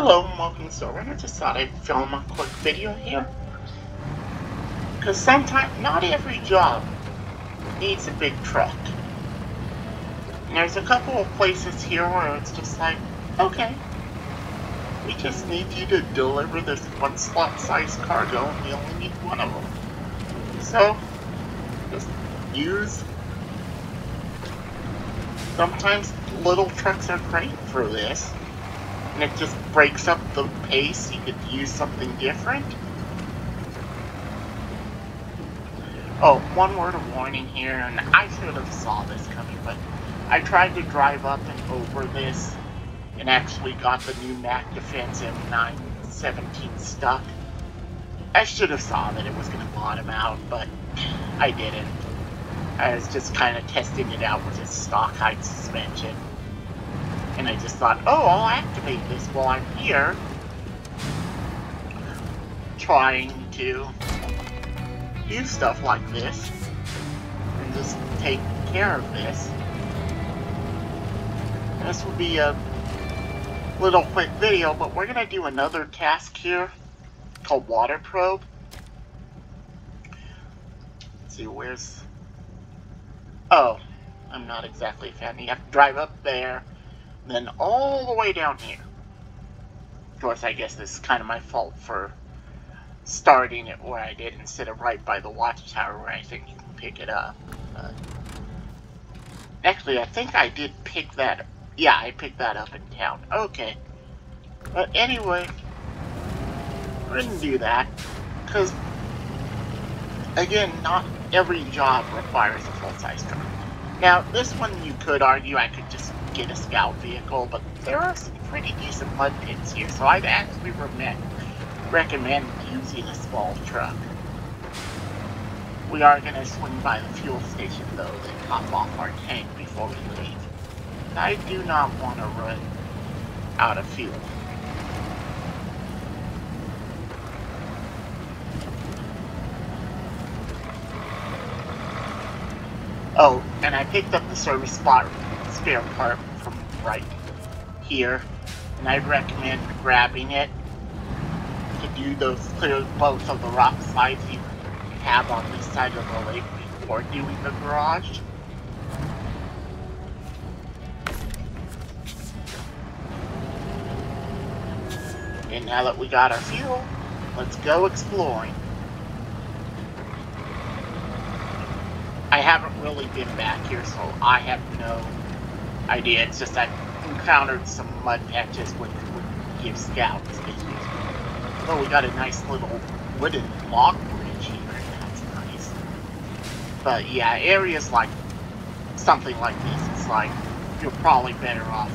Hello and welcome to Stormwind. I just thought I'd film a quick video here. Because sometimes, not every job needs a big truck. And there's a couple of places here where it's just like, okay, we just need you to deliver this one slot size cargo and we only need one of them. So, just use. Sometimes little trucks are great for this. And it just breaks up the pace. You could use something different. Oh, one word of warning here, and I should have saw this coming, but I tried to drive up and over this and actually got the new Mac Defense M917 stuck. I should have saw that it was going to bottom out, but I didn't. I was just kind of testing it out with its stock height suspension. And I just thought, oh, I'll activate this while I'm here. Trying to do stuff like this. And just take care of this. This will be a little quick video, but we're going to do another task here called Water Probe. Let's see, where's... Oh, I'm not exactly a fan. You have to drive up there. Then all the way down here. Of course, I guess this is kind of my fault for starting it where I did instead of right by the watchtower where I think you can pick it up. Actually, I think I did pick that up. Yeah, I picked that up in town. Okay. But anyway, we're going to do that. Because, again, not every job requires a full-size truck. Now, this one you could argue I could just get a scout vehicle, but there are some pretty decent mud pits here, so I'd actually recommend using a small truck. We are going to swing by the fuel station, though, and top off our tank before we leave. I do not want to run out of fuel. Oh, and I picked up the service spot spare part from right here, and I'd recommend grabbing it to do those clear both of the rock slides you have on this side of the lake before doing the garage. And now that we got our fuel, let's go exploring. I haven't really been back here, so I have no idea. It's just I've encountered some mud patches which would give scouts issues. Oh, we got a nice little wooden log bridge here. That's nice. But yeah, areas like something like this, it's like you're probably better off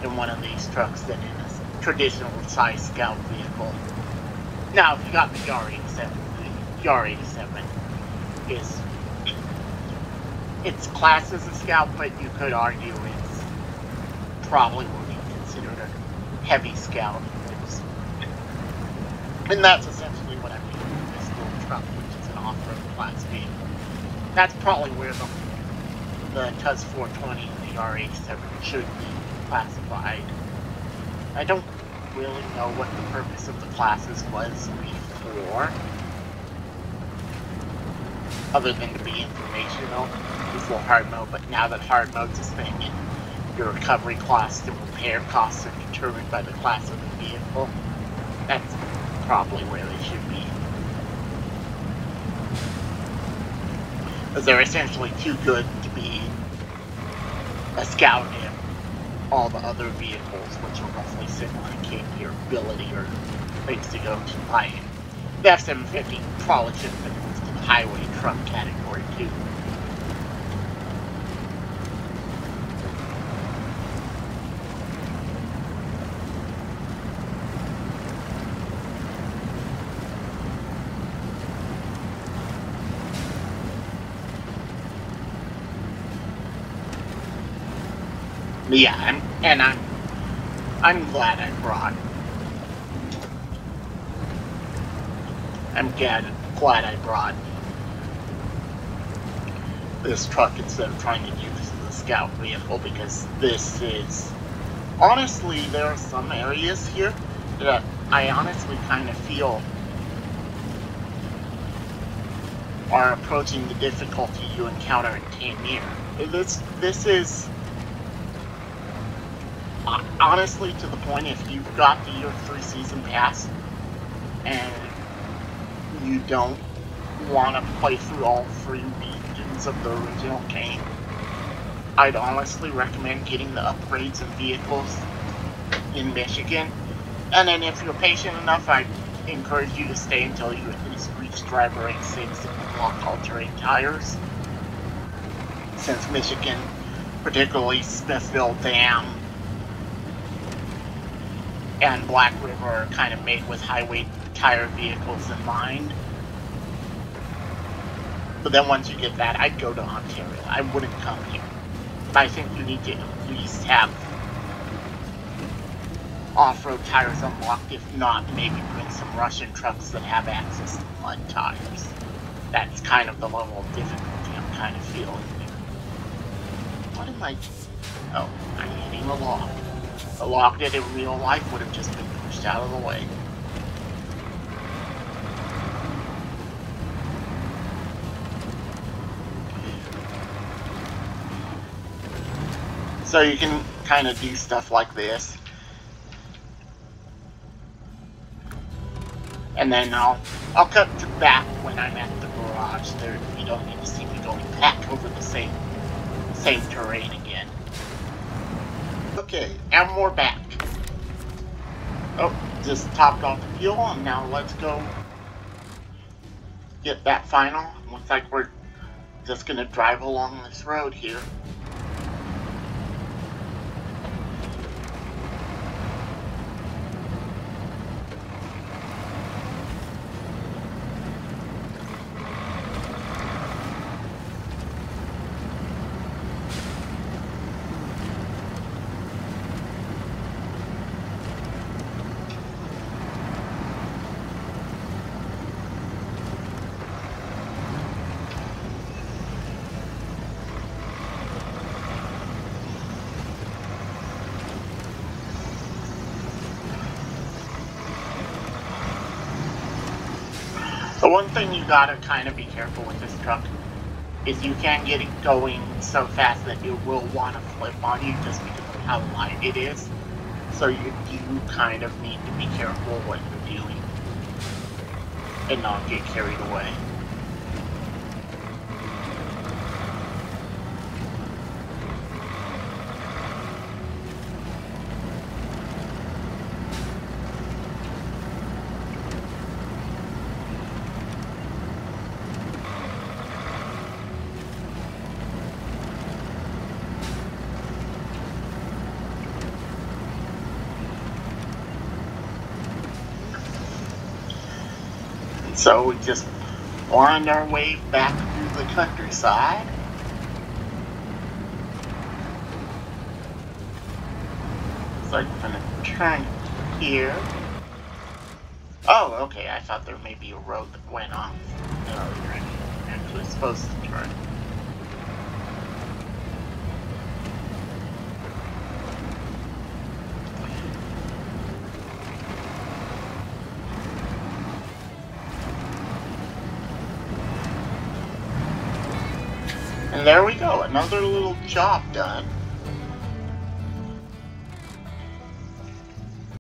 in one of these trucks than in a traditional size scout vehicle. Now, if you got the YAR-87, the YAR-87 is, its class as a scout, but you could argue it's probably would be considered a heavy scout. And that's essentially what I mean with this little truck, which is an off-road class vehicle. That's probably where the TUS 420 and the YAR-87 should be classified. I don't really know what the purpose of the classes was before, other than to be informational before hard mode, but now that hard mode's a thing and your recovery costs and repair costs are determined by the class of the vehicle, that's probably where they should be. Because they're essentially too good to be a scout in all the other vehicles, which are roughly similar in capability or things to go to buy. The F-750 probably should have been moved to the highway truck category too. Yeah, I'm glad I brought. I'm glad I brought this truck instead of trying to use this scout vehicle, because this is... Honestly, there are some areas here that I honestly kind of feel are approaching the difficulty you encounter in Tamir. This is honestly to the point, if you've got the Year 3 Season Pass and you don't want to play through all 3 regions of the original game, I'd honestly recommend getting the upgrades and vehicles in Michigan. And then if you're patient enough, I'd encourage you to stay until you at least reach driver rank 6 and unlock all-terrain tires. Since Michigan, particularly Smithville Dam and Black River, are kind of made with high-weight tire vehicles in mind. But then once you get that, I'd go to Ontario. I wouldn't come here. But I think you need to at least have off-road tires unlocked. If not, maybe bring some Russian trucks that have access to mud tires. That's kind of the level of difficulty I'm kind of feeling here. What am I... Oh, I'm hitting a log. A log that in real life would have just been pushed out of the way. So you can kind of do stuff like this. And then I'll cut to back when I'm at the garage. There, you don't need to see me going back over the same terrain again. Okay, and we're back. Oh, just topped off the fuel, and now let's go get that final. Looks like we're just gonna drive along this road here. The one thing you gotta kind of be careful with this truck is you can get it going so fast that it will want to flip on you just because of how light it is. So you do kind of need to be careful what you're doing and not get carried away. So we just wind our way back through the countryside. So I'm gonna turn here. Oh, okay, I thought there may be a road that went off. No, you're actually supposed to turn. And there we go, another little job done.